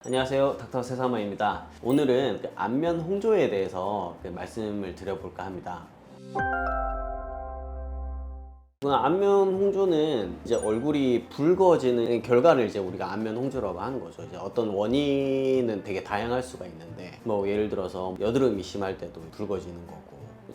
안녕하세요, 닥터 세사마입니다. 오늘은 안면 홍조에 대해서 말씀을 드려볼까 합니다. 안면 홍조는 이제 얼굴이 붉어지는 결과를 이제 우리가 안면 홍조라고 하는 거죠. 이제 어떤 원인은 되게 다양할 수가 있는데, 뭐 예를 들어서 여드름이 심할 때도 붉어지는 거고,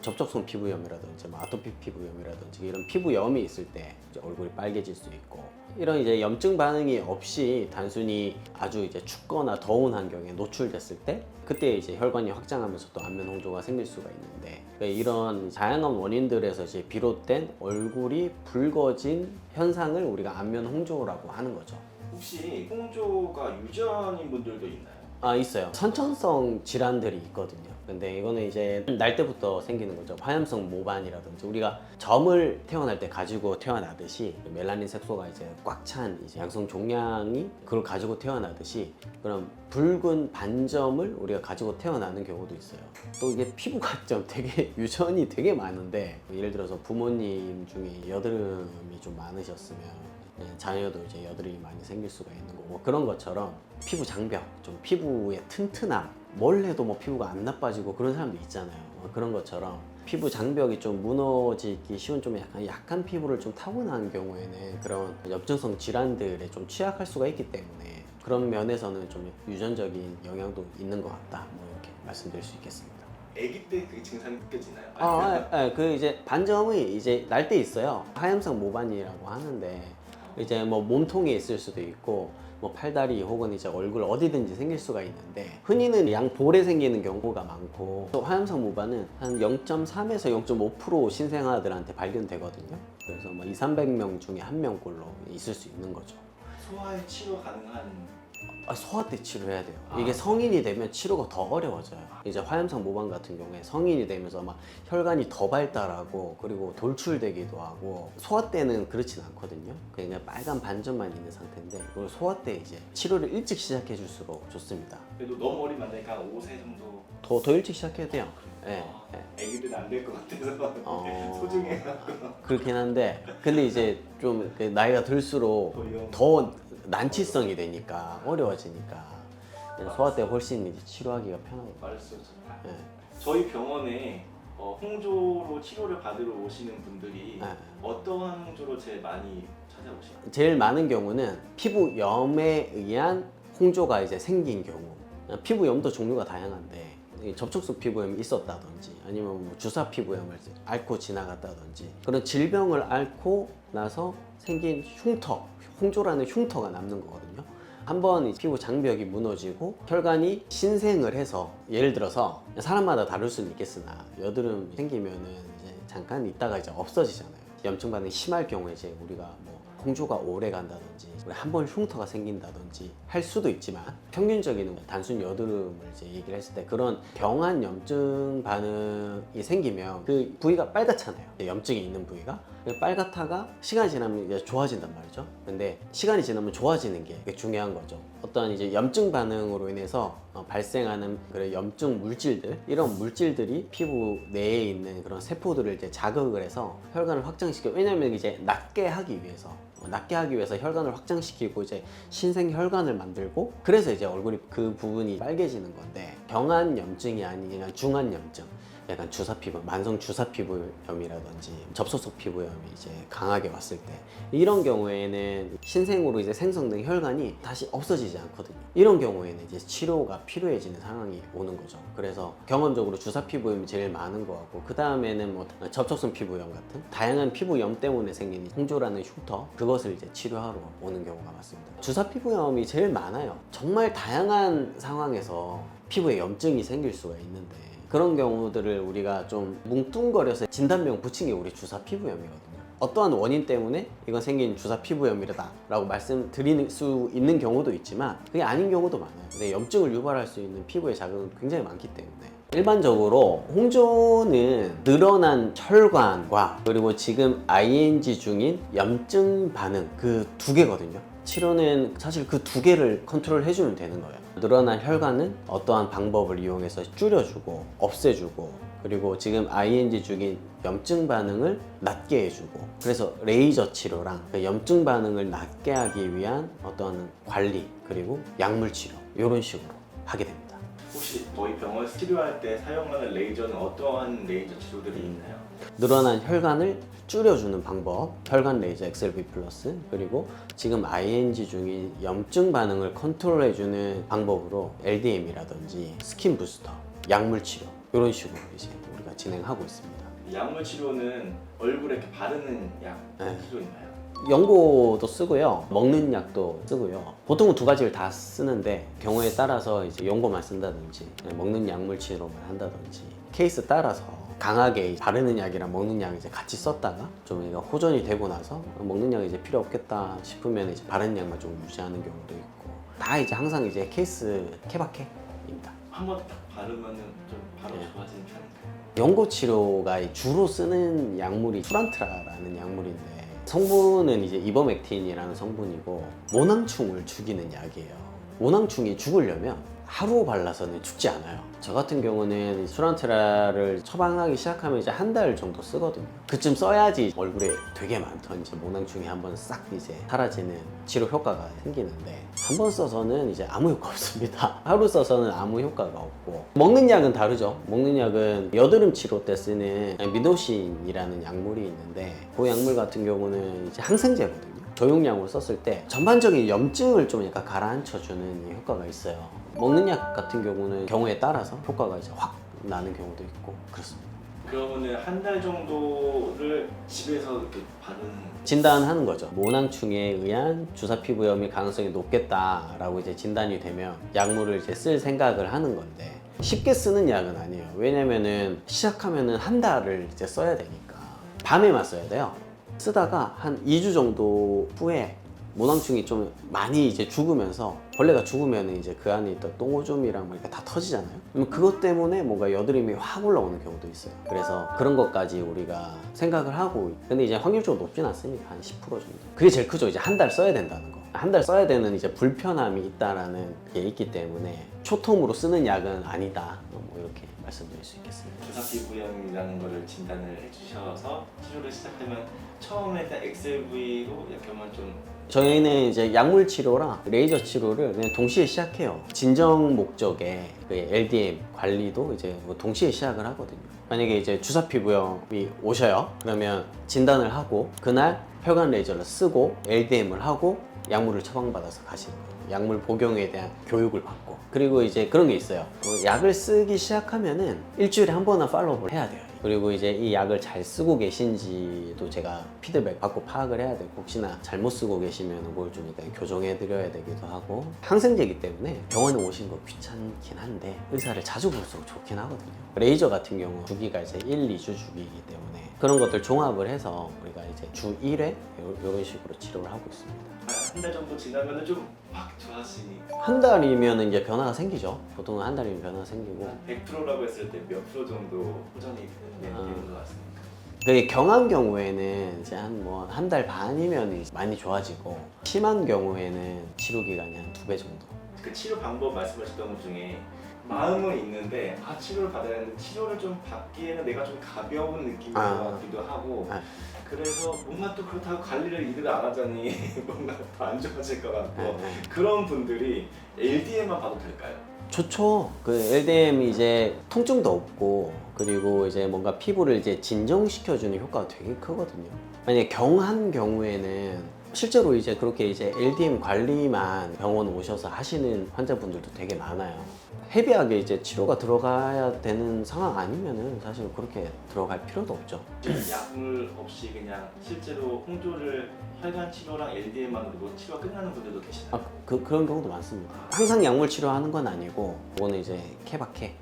접촉성 피부염이라든지 아토피 피부염이라든지 이런 피부염이 있을 때 이제 얼굴이 빨개질 수 있고, 이런 이제 염증 반응이 없이 단순히 아주 이제 춥거나 더운 환경에 노출됐을 때 그때 이제 혈관이 확장하면서 또 안면 홍조가 생길 수가 있는데, 이런 다양한 원인들에서 이제 비롯된 얼굴이 붉어진 현상을 우리가 안면 홍조라고 하는 거죠. 혹시 홍조가 유전인 분들도 있나요? 있어요. 선천성 질환들이 있거든요. 근데 이거는 이제 날 때부터 생기는 거죠. 화염성 모반이라든지 우리가 점을 태어날 때 가지고 태어나듯이 멜라닌 색소가 이제 꽉 찬 이제 양성 종양이 그걸 가지고 태어나듯이 그런 붉은 반점을 우리가 가지고 태어나는 경우도 있어요. 또 이게 피부가 좀 되게 유전이 되게 많은데, 예를 들어서 부모님 중에 여드름이 좀 많으셨으면 자녀도 이제 여드름이 많이 생길 수가 있는 거고, 그런 것처럼 피부 장벽, 좀 피부의 튼튼함, 뭘 해도 뭐 피부가 안 나빠지고 그런 사람도 있잖아요. 그런 것처럼 피부 장벽이 좀 무너지기 쉬운 좀 약한 피부를 좀 타고난 경우에는 그런 염증성 질환들에 좀 취약할 수가 있기 때문에 그런 면에서는 좀 유전적인 영향도 있는 것 같다, 뭐 이렇게 말씀드릴 수 있겠습니다. 아기 때 그 증상이 느껴지나요? 그 이제 반점이 이제 날 때 있어요. 하염성 모반이라고 하는데, 이제 뭐 몸통에 있을 수도 있고 뭐 팔다리 혹은 이제 얼굴 어디든지 생길 수가 있는데, 흔히는 양볼에 생기는 경우가 많고, 또 화염성 모반은 한 0.3에서 0.5% 신생아들한테 발견되거든요. 그래서 뭐 200~300명 중에 한 명꼴로 있을 수 있는 거죠. 소아의 치료 가능한? 소아 때 치료해야 돼요. 이게 성인이 되면 치료가 더 어려워져요. 이제 화염성 모반 같은 경우에 성인이 되면서 막 혈관이 더 발달하고 그리고 돌출되기도 하고, 소아 때는 그렇진 않거든요. 그냥 빨간 반점만 있는 상태인데, 그리고 소아 때 이제 치료를 일찍 시작해 줄수록 좋습니다. 그래도 너무 어리면 안 되니까 5세 정도? 더 일찍 시작해야 돼요. 아기들은 안 될 것 같아서 소중해갖고. 그렇긴 한데, 근데 이제 좀 나이가 들수록 더 난치성이 되니까 어려워지니까 소아 때 훨씬 이제 치료하기가 편하고. 말씀. 저희 병원에 홍조로 치료를 받으러 오시는 분들이 어떠한 홍조로 제일 많이 찾아오시나요? 제일 많은 경우는 피부염에 의한 홍조가 이제 생긴 경우. 피부염도 종류가 다양한데, 접촉성 피부염이 있었다든지 아니면 뭐 주사 피부염을 앓고 지나갔다든지, 그런 질병을 앓고 나서 생긴 흉터, 홍조라는 흉터가 남는 거거든요. 한번 피부 장벽이 무너지고 혈관이 신생을 해서, 예를 들어서 사람마다 다를 수는 있겠으나 여드름 생기면은 이제 잠깐 있다가 이제 없어지잖아요. 염증 반응이 심할 경우에 이제 우리가 뭐 홍조가 오래 간다든지 한 번 흉터가 생긴다든지 할 수도 있지만, 평균적인 단순 여드름을 이제 얘기를 했을 때 그런 병한 염증 반응이 생기면 그 부위가 빨갛잖아요. 염증이 있는 부위가 빨갛다가 시간이 지나면 이제 좋아진단 말이죠. 근데 시간이 지나면 좋아지는 게 중요한 거죠. 어떤 이제 염증 반응으로 인해서 발생하는 그런 염증 물질들, 이런 물질들이 피부 내에 있는 그런 세포들을 이제 자극을 해서 혈관을 확장시켜. 왜냐면 이제 낫게 하기 위해서 혈관을 확장시키고 이제 신생 혈관을 만들고, 그래서 이제 얼굴이 그 부분이 빨개지는 건데, 병한 염증이 아닌 그냥 중한 염증, 약간 주사 피부, 만성 주사 피부염이라든지 접촉성 피부염이 이제 강하게 왔을 때, 이런 경우에는 신생으로 이제 생성된 혈관이 다시 없어지지 않거든요. 이런 경우에는 이제 치료가 필요해지는 상황이 오는 거죠. 그래서 경험적으로 주사 피부염이 제일 많은 거 같고, 그 다음에는 뭐 접촉성 피부염 같은 다양한 피부염 때문에 생긴 홍조라는 흉터, 그것을 이제 치료하러 오는 경우가 많습니다. 주사 피부염이 제일 많아요. 정말 다양한 상황에서 피부에 염증이 생길 수가 있는데, 그런 경우들을 우리가 좀 뭉뚱거려서 진단명 붙인 게 우리 주사 피부염이거든요. 어떠한 원인 때문에 이건 생긴 주사 피부염이다 라고 말씀드릴 수 있는 경우도 있지만, 그게 아닌 경우도 많아요. 근데 염증을 유발할 수 있는 피부의 자극은 굉장히 많기 때문에, 일반적으로 홍조는 늘어난 혈관과 그리고 지금 ING 중인 염증 반응, 그 두 개거든요. 치료는 사실 그 두 개를 컨트롤 해주면 되는 거예요. 늘어난 혈관은 어떠한 방법을 이용해서 줄여주고 없애주고, 그리고 지금 ING 중인 염증 반응을 낫게 해주고, 그래서 레이저 치료랑 그 염증 반응을 낫게 하기 위한 어떤 관리, 그리고 약물 치료, 이런 식으로 하게 됩니다. 혹시 저희 병원에서 치료할 때 사용하는 레이저는 어떠한 레이저 치료들이 있나요? 늘어난 혈관을 줄여주는 방법, 혈관 레이저 XLV 플러스, 그리고 지금 ING 중인 염증 반응을 컨트롤해주는 방법으로 LDM이라든지 스킨 부스터, 약물 치료 이런 식으로 이제 우리가 진행하고 있습니다. 약물 치료는 얼굴에 이렇게 바르는 약 네. 치료인가요? 연고도 쓰고요, 먹는 약도 쓰고요. 보통은 두 가지를 다 쓰는데 경우에 따라서 이제 연고만 쓴다든지 먹는 약물 치료만 한다든지 케이스 따라서 강하게 바르는 약이랑 먹는 약 이제 같이 썼다가 좀 이거 호전이 되고 나서 먹는 약이 이제 필요 없겠다 싶으면 이제 바르는 약만 좀 유지하는 경우도 있고 다 이제 항상 이제 케이스 케바케입니다. 한 번 딱 바르면은 좀 바로 네. 좋아지는 편인가요? 연고 치료가 주로 쓰는 약물이 수란트라라는 약물인데 성분은 이제 이버맥틴이라는 성분이고 모낭충을 죽이는 약이에요. 모낭충이 죽으려면 하루 발라서는 죽지 않아요. 저 같은 경우는 수란트라를 처방하기 시작하면 이제 한 달 정도 쓰거든요. 그쯤 써야지 얼굴에 되게 많던 이제 모낭충이 한번 싹 이제 사라지는 치료 효과가 생기는데 한 번 써서는 이제 아무 효과 없습니다. 하루 써서는 아무 효과가 없고 먹는 약은 다르죠. 먹는 약은 여드름 치료 때 쓰는 미노신이라는 약물이 있는데 그 약물 같은 경우는 이제 항생제거든요. 저용량으로 썼을 때 전반적인 염증을 좀 약간 가라앉혀주는 효과가 있어요. 먹는 약 같은 경우는 경우에 따라서 효과가 이제 확 나는 경우도 있고 그렇습니다. 그러면은 한 달 정도를 집에서 이렇게 바르는 진단하는 거죠. 모낭충에 의한 주사 피부염일 가능성이 높겠다라고 이제 진단이 되면 약물을 이제 쓸 생각을 하는 건데 쉽게 쓰는 약은 아니에요. 왜냐면은 시작하면은 한 달을 이제 써야 되니까 밤에만 써야 돼요. 쓰다가 한 2주 정도 후에 모낭충이 좀 많이 이제 죽으면서 벌레가 죽으면 이제 그 안에 있던 똥오줌이랑 뭐 이렇게 다 터지잖아요. 그러면 그것 때문에 뭔가 여드름이 확 올라오는 경우도 있어요. 그래서 그런 것까지 우리가 생각을 하고 근데 이제 확률적으로 높진 않습니다. 한 10% 정도. 그게 제일 크죠. 이제 한 달 써야 된다는 거. 한 달 써야 되는 이제 불편함이 있다라는 게 있기 때문에 초통으로 쓰는 약은 아니다. 뭐 이렇게 말씀드릴 수 있겠습니다. 주사 피부염이라는 거를 진단을 해주셔서 치료를 시작하면 처음에 일단 XLV로 약하면 좀 저희는 이제 약물 치료랑 레이저 치료를 그냥 동시에 시작해요. 진정 목적의 그 LDM 관리도 이제 동시에 시작을 하거든요. 만약에 이제 주사 피부염이 오셔요. 그러면 진단을 하고 그날 혈관 레이저를 쓰고 LDM을 하고 약물을 처방받아서 가시는 거예요. 약물 복용에 대한 교육을 받고 그리고 이제 그런 게 있어요. 약을 쓰기 시작하면은 일주일에 한 번은 팔로우를 해야 돼요. 그리고 이제 이 약을 잘 쓰고 계신지도 제가 피드백 받고 파악을 해야 되고 혹시나 잘못 쓰고 계시면 그걸 좀 약간 교정해 드려야 되기도 하고 항생제이기 때문에 병원에 오신 거 귀찮긴 한데 의사를 자주 볼수록 좋긴 하거든요. 레이저 같은 경우 주기가 이제 1, 2주 주기이기 때문에 그런 것들 종합을 해서 우리가 이제 주 1회 이런 식으로 치료를 하고 있습니다. 한 달 정도 지나면은 좀 막 좋아지니 한 달이면 이제 변화가 생기죠. 보통은 한 달이면 변화가 생기고 100%라고 했을 때 몇 프로 정도 호전이 되는 것 같습니까? 그게 경한 경우에는 이제 한 달 반이면 이제 많이 좋아지고 심한 경우에는 치료 기간이 한 2배 정도. 그 치료 방법 말씀하셨던 것 중에 마음은 있는데 치료를 받아야 하는데 치료를 좀 받기에는 내가 좀 가벼운 느낌인 것 같기도 하고 그래서 뭔가 또 그렇다고 관리를 이대로 안 하자니 뭔가 더 안 좋아질 것 같고 그런 분들이 LDM만 봐도 될까요? 좋죠. 그 LDM이 이제 통증도 없고 그리고 이제 뭔가 피부를 이제 진정시켜주는 효과가 되게 크거든요. 만약에 경한 경우에는 실제로 이제 그렇게 이제 LDM 관리만 병원 오셔서 하시는 환자분들도 되게 많아요. 헤비하게 이제 치료가 들어가야 되는 상황 아니면은 사실 그렇게 들어갈 필요도 없죠. 약물 없이 그냥 실제로 홍조를 혈관 치료랑 LDM만으로 치료가 끝나는 분들도 계시나요? 그런 경우도 많습니다. 항상 약물 치료하는 건 아니고 그거는 이제 케바케.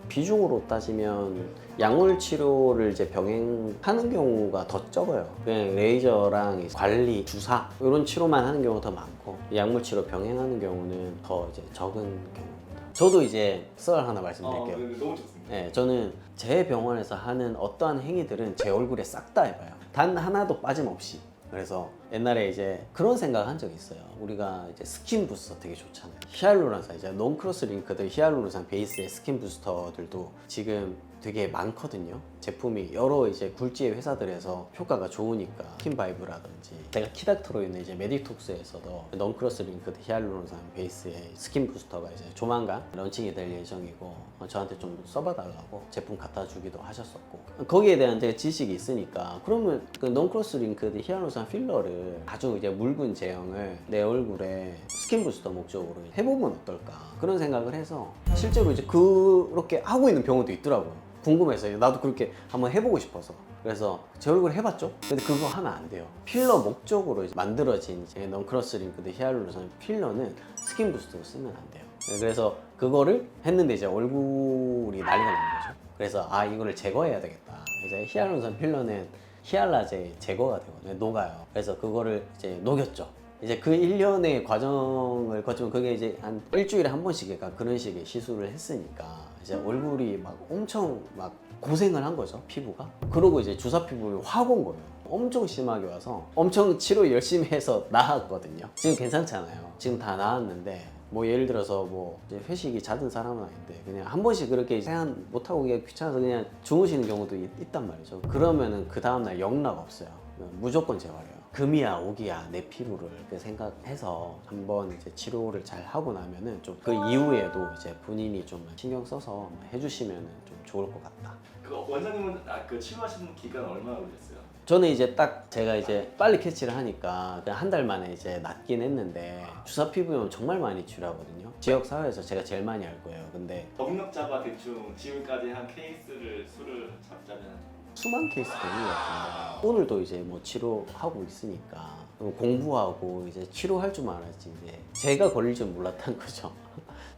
비중으로 따지면 약물 치료를 이제 병행하는 경우가 더 적어요. 그냥 레이저랑 관리, 주사 이런 치료만 하는 경우가 더 많고 약물 치료 병행하는 경우는 더 이제 적은 경우입니다. 저도 이제 썰 하나 말씀드릴게요. 너무 좋습니다. 네, 저는 제 병원에서 하는 어떠한 행위들은 제 얼굴에 싹 다 해봐요. 단 하나도 빠짐없이. 그래서 옛날에 이제 그런 생각 한 적이 있어요. 우리가 이제 스킨 부스터 되게 좋잖아요. 히알루론산, 이제 논크로스 링크드 히알루론산 베이스의 스킨 부스터들도 지금 되게 많거든요. 제품이 여러 이제 굴지의 회사들에서 효과가 좋으니까 스킨바이브라든지 제가 키닥트로 있는 이제 메디톡스에서도 논크로스 링크드 히알루론산 베이스의 스킨 부스터가 이제 조만간 런칭이 될 예정이고 저한테 좀 써봐달라고 제품 갖다 주기도 하셨었고 거기에 대한 제가 지식이 있으니까 그러면 그 논크로스 링크드 히알루론산 필러를 아주 이제 묽은 제형을 내 얼굴에 스킨 부스터 목적으로 해보면 어떨까 그런 생각을 해서 실제로 이제 그렇게 하고 있는 병원도 있더라고요. 궁금해서 나도 그렇게 한번 해보고 싶어서 그래서 제 얼굴 해봤죠. 근데 그거 하면 안 돼요. 필러 목적으로 이제 만들어진 이제 넌크로스 링크드 히알루론산 필러는 스킨 부스트로 쓰면 안 돼요. 그래서 그거를 했는데 이제 얼굴이 난리가 난 거죠. 그래서 아 이거를 제거해야 되겠다. 이제 히알루론산 필러는 히알라제 제거가 되거든요. 녹아요. 그래서 그거를 이제 녹였죠. 이제 그 1년의 과정을 거치면 그게 이제 한 일주일에 한 번씩 약간 그런 식의 시술을 했으니까 이제 얼굴이 막 엄청 막 고생을 한 거죠, 피부가. 그러고 이제 주사 피부염이 확 온 거예요. 엄청 심하게 와서 엄청 치료 열심히 해서 나았거든요. 지금 괜찮잖아요. 지금 다 나았는데 뭐 예를 들어서 뭐 이제 회식이 잦은 사람은 아닌데 그냥 한 번씩 그렇게 세안 못하고 그냥 귀찮아서 그냥 주무시는 경우도 있단 말이죠. 그러면은 그 다음날 영락 없어요. 무조건 재활해요. 금이야 오기야 내 피부를 이렇게 생각해서 한번 이제 치료를 잘 하고 나면은 좀 그 이후에도 이제 본인이 좀 신경 써서 해주시면은 좀 좋을 것 같다. 그 원장님은 그 치료하시는 기간 얼마나 걸렸어요? 저는 이제 딱 제가 이제 빨리 캐치를 하니까 그냥 한 달 만에 이제 낫긴 했는데 주사 피부염 정말 많이 치료하거든요. 지역 사회에서 제가 제일 많이 알 거예요. 근데 넉넉 잡아 대충 지금까지 한 케이스를 수를 잡자면 수만 케이스 되는 것 같은데 오늘도 이제 뭐 치료하고 있으니까 공부하고 이제 치료할 줄 알았지 이제 제가 걸릴 줄 몰랐다는 거죠.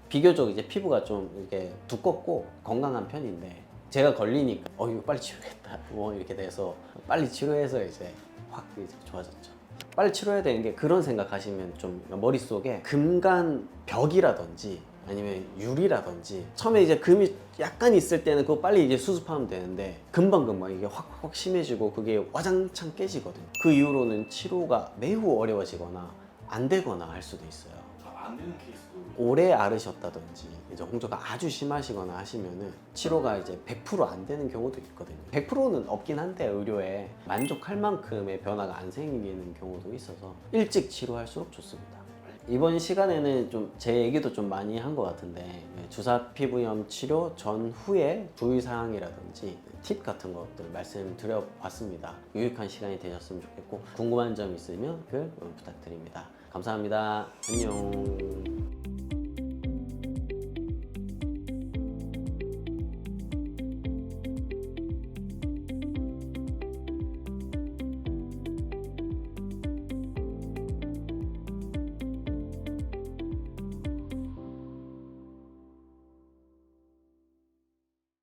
비교적 이제 피부가 좀 이렇게 두껍고 건강한 편인데 제가 걸리니까 이거 빨리 치료겠다 뭐 이렇게 돼서 빨리 치료해서 이제 확 이제 좋아졌죠. 빨리 치료해야 되는 게 그런 생각하시면 좀 머릿속에 금간 벽이라든지 아니면 유리라든지 처음에 이제 금이 약간 있을 때는 그거 빨리 이제 수습하면 되는데 금방 이게 확 심해지고 그게 와장창 깨지거든요. 그 이후로는 치료가 매우 어려워지거나 안 되거나 할 수도 있어요. 안 되는 케이스도 오래 앓으셨다든지 이제 홍조가 아주 심하시거나 하시면은 치료가 이제 100%안 되는 경우도 있거든요. 100%는 없긴 한데 의료에 만족할 만큼의 변화가 안 생기는 경우도 있어서 일찍 치료할수록 좋습니다. 이번 시간에는 좀 제 얘기도 좀 많이 한 것 같은데 주사 피부염 치료 전후의 주의사항이라든지 팁 같은 것들 말씀드려 봤습니다. 유익한 시간이 되셨으면 좋겠고 궁금한 점 있으면 글 부탁드립니다. 감사합니다. 안녕.